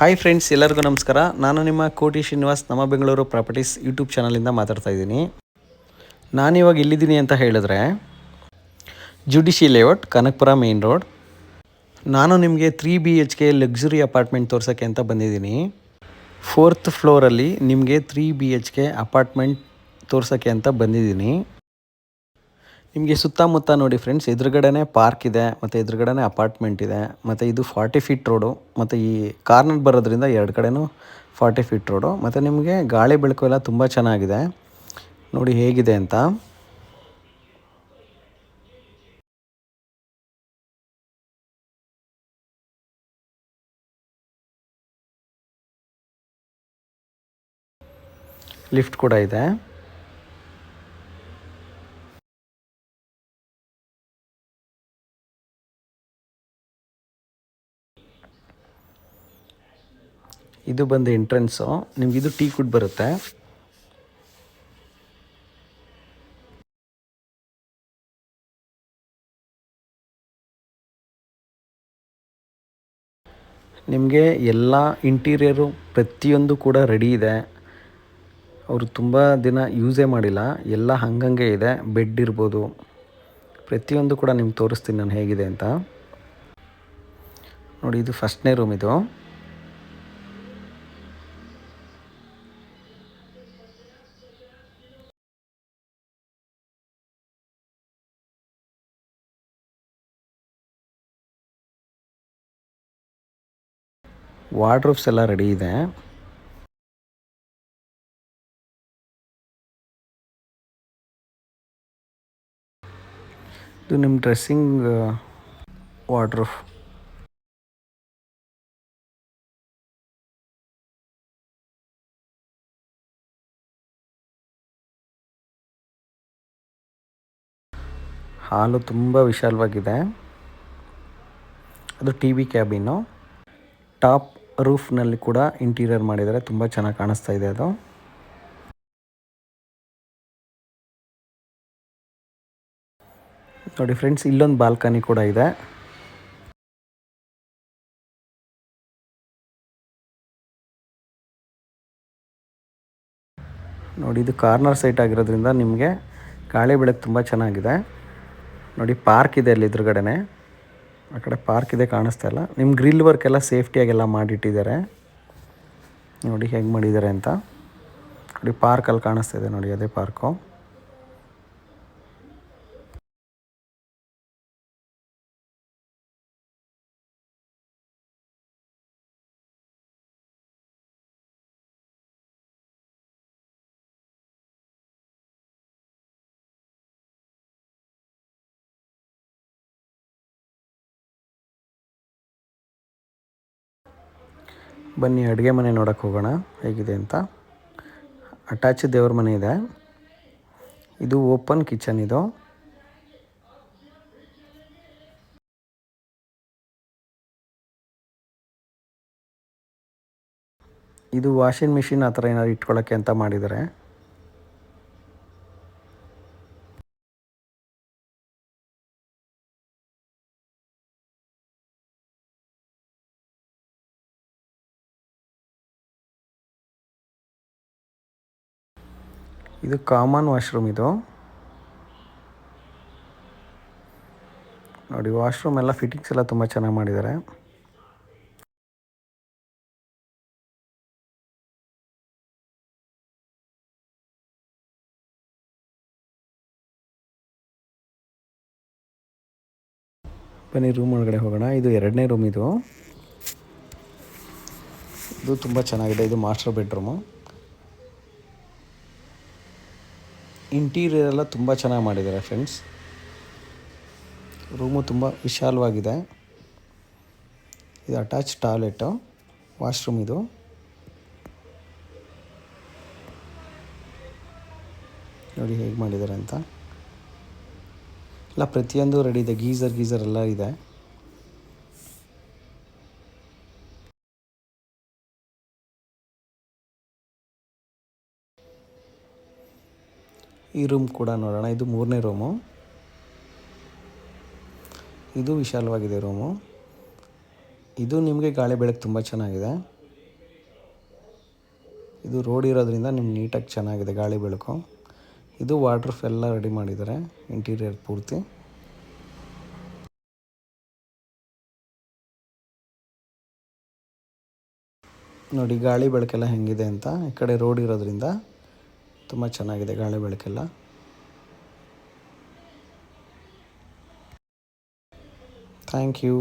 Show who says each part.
Speaker 1: Hi friends, ಎಲ್ಲರಿಗೂ ನಮಸ್ಕಾರ. ನಾನು ನಿಮ್ಮ ಕೋಟಿ ಶ್ರೀನಿವಾಸ್, ನಮ್ಮ ಬೆಂಗಳೂರು ಪ್ರಾಪರ್ಟೀಸ್ ಯೂಟ್ಯೂಬ್ ಚಾನಲಿಂದ ಮಾತಾಡ್ತಾ ಇದ್ದೀನಿ. ನಾನಿವಾಗ ಇಲ್ಲಿದ್ದೀನಿ ಅಂತ ಹೇಳಿದ್ರೆ ಜುಡಿಷಿ ಲೇಔಟ್, ಕನಕಪುರ ಮೇನ್ ರೋಡ್. ನಾನು ನಿಮಗೆ 3BHK ಲಕ್ಸುರಿ ಅಪಾರ್ಟ್ಮೆಂಟ್ ತೋರ್ಸೋಕ್ಕೆ ಅಂತ ಬಂದಿದ್ದೀನಿ. 4th ಫ್ಲೋರಲ್ಲಿ ನಿಮಗೆ 3BHK ಅಪಾರ್ಟ್ಮೆಂಟ್ ತೋರ್ಸೋಕ್ಕೆ ಅಂತ ಬಂದಿದ್ದೀನಿ. ನಿಮಗೆ ಸುತ್ತಮುತ್ತ ನೋಡಿ ಫ್ರೆಂಡ್ಸ್, ಎದುರುಗಡೆನೇ ಪಾರ್ಕ್ ಇದೆ ಮತ್ತು ಎದುರುಗಡೆನೇ ಅಪಾರ್ಟ್ಮೆಂಟ್ ಇದೆ. ಮತ್ತು ಇದು 40 ಫೀಟ್ ರೋಡು ಮತ್ತು ಈ ಕಾರ್ನರ್ ಬರೋದ್ರಿಂದ ಎರಡು ಕಡೆನೂ 40 ಫೀಟ್ ರೋಡು. ಮತ್ತು ನಿಮಗೆ ಗಾಳಿ ಬೆಳಕು ಎಲ್ಲ ತುಂಬ ಚೆನ್ನಾಗಿದೆ. ನೋಡಿ ಹೇಗಿದೆ ಅಂತ. ಲಿಫ್ಟ್ ಕೂಡ ಇದೆ. ಇದು ಬಂದು ಎಂಟ್ರೆನ್ಸು. ನಿಮ್ಗೆ ಇದು ಟೀ ಕುಡ್ ಬರುತ್ತೆ. ನಿಮಗೆ ಎಲ್ಲ ಇಂಟೀರಿಯರು ಪ್ರತಿಯೊಂದು ಕೂಡ ರೆಡಿ ಇದೆ. ಅವರು ತುಂಬ ದಿನ ಯೂಸೇ ಮಾಡಿಲ್ಲ, ಎಲ್ಲ ಹಂಗಂಗೆ ಇದೆ. ಬೆಡ್ ಇರ್ಬೋದು, ಪ್ರತಿಯೊಂದು ಕೂಡ ನಿಮ್ಗೆ ತೋರಿಸ್ತೀನಿ ನಾನು ಹೇಗಿದೆ ಅಂತ. ನೋಡಿ, ಇದು ಫಸ್ಟ್ನೇ ರೂಮ್. ಇದು ವಾರ್ಡ್ರೋಬ್ಸ್ ಎಲ್ಲ ರೆಡಿ ಇದೆ. ಇದು ನಿಮ್ಮ ಡ್ರೆಸ್ಸಿಂಗ್ ವಾರ್ಡ್ರೋಬ್. ಹಾಲು ತುಂಬ ವಿಶಾಲವಾಗಿದೆ. ಅದು TV ಕ್ಯಾಬಿನ್ನು. ಟಾಪ್ ರೂಫ್ನಲ್ಲಿ ಕೂಡ ಇಂಟೀರಿಯರ್ ಮಾಡಿದ್ದಾರೆ, ತುಂಬ ಚೆನ್ನಾಗಿ ಕಾಣಿಸ್ತಾ ಇದೆ ಅದು. ನೋಡಿ ಫ್ರೆಂಡ್ಸ್, ಇಲ್ಲೊಂದು ಬಾಲ್ಕನಿ ಕೂಡ ಇದೆ. ನೋಡಿ, ಇದು ಕಾರ್ನರ್ ಸೈಟ್ ಆಗಿರೋದ್ರಿಂದ ನಿಮಗೆ ಗಾಳಿ ಬೆಳಕು ತುಂಬ ಚೆನ್ನಾಗಿದೆ. ನೋಡಿ, ಪಾರ್ಕ್ ಇದೆ ಅಲ್ಲಿ ಎದುರುಗಡೆನೆ. ಆ ಕಡೆ ಪಾರ್ಕ್ ಇದೆ, ಕಾಣಿಸ್ತಾ ಇಲ್ಲ. ನಿಮ್ಮ ಗ್ರಿಲ್ ವರ್ಕ್ ಎಲ್ಲ ಸೇಫ್ಟಿಯಾಗೆಲ್ಲ ಮಾಡಿಟ್ಟಿದ್ದಾರೆ. ನೋಡಿ ಹೇಗೆ ಮಾಡಿದ್ದಾರೆ ಅಂತ. ನೋಡಿ, ಪಾರ್ಕಲ್ಲಿ ಕಾಣಿಸ್ತಾ ಇದೆ ನೋಡಿ, ಅದೇ ಪಾರ್ಕು. ಬನ್ನಿ ಅಡುಗೆ ಮನೆ ನೋಡೋಕ್ಕೆ ಹೋಗೋಣ ಹೇಗಿದೆ ಅಂತ. ಅಟ್ಯಾಚ್ ದೇವ್ರ ಮನೆ ಇದೆ. ಇದು ಓಪನ್ ಕಿಚನ್. ಇದು ವಾಷಿಂಗ್ ಮಿಷಿನ್ ಆ ಥರ ಏನಾದ್ರು ಇಟ್ಕೊಳ್ಳೋಕ್ಕೆ ಅಂತ ಮಾಡಿದ್ದಾರೆ. ಇದು ಕಾಮನ್ ವಾಶ್ರೂಮ್. ಇದು ನೋಡಿ, ವಾಶ್ರೂಮ್ ಎಲ್ಲ ಫಿಟ್ಟಿಂಗ್ಸ್ ಎಲ್ಲ ತುಂಬ ಚೆನ್ನಾಗಿ ಮಾಡಿದ್ದಾರೆ. ಬನ್ನಿ ರೂಮ್ ಒಳಗಡೆ ಹೋಗೋಣ. ಇದು 2ನೇ ರೂಮ್. ಇದು ತುಂಬ ಚೆನ್ನಾಗಿದೆ. ಇದು ಮಾಸ್ಟರ್ ಬೆಡ್ರೂಮು. ಇಂಟೀರಿಯರ್ ಎಲ್ಲ ತುಂಬ ಚೆನ್ನಾಗಿ ಮಾಡಿದ್ದಾರೆ ಫ್ರೆಂಡ್ಸ್. ರೂಮು ತುಂಬ ವಿಶಾಲವಾಗಿದೆ. ಇದು ಅಟ್ಯಾಚ್ ಟಾಯ್ಲೆಟು, ವಾಶ್ರೂಮ್. ಇದು ನೋಡಿ ಹೇಗೆ ಮಾಡಿದ್ದಾರೆ ಅಂತ. ಎಲ್ಲ ಪ್ರತಿಯೊಂದು ರೆಡಿ ಇದೆ. ಗೀಝರ್ ಎಲ್ಲ ಇದೆ. ಈ ರೂಮ್ ಕೂಡ ನೋಡೋಣ. ಇದು 3ನೇ ರೂಮು. ಇದು ವಿಶಾಲವಾಗಿದೆ ರೂಮು. ಇದು ನಿಮಗೆ ಗಾಳಿ ಬೆಳಕು ತುಂಬ ಚೆನ್ನಾಗಿದೆ. ಇದು ರೋಡ್ ಇರೋದ್ರಿಂದ ನಿಮ್ಗೆ ನೀಟಾಗಿ ಚೆನ್ನಾಗಿದೆ ಗಾಳಿ ಬೆಳಕು. ಇದು ವಾಟರ್ ಎಲ್ಲ ರೆಡಿ ಮಾಡಿದ್ದಾರೆ ಇಂಟೀರಿಯರ್ ಪೂರ್ತಿ. ನೋಡಿ ಗಾಳಿ ಬೆಳಕೆಲ್ಲ ಹೆಂಗಿದೆ ಅಂತ. ಈ ಕಡೆ ರೋಡ್ ಇರೋದ್ರಿಂದ ತುಂಬ ಚೆನ್ನಾಗಿದೆ ಗಾಳಿ ಬೆಳಕೆಲ್ಲ. Thank you.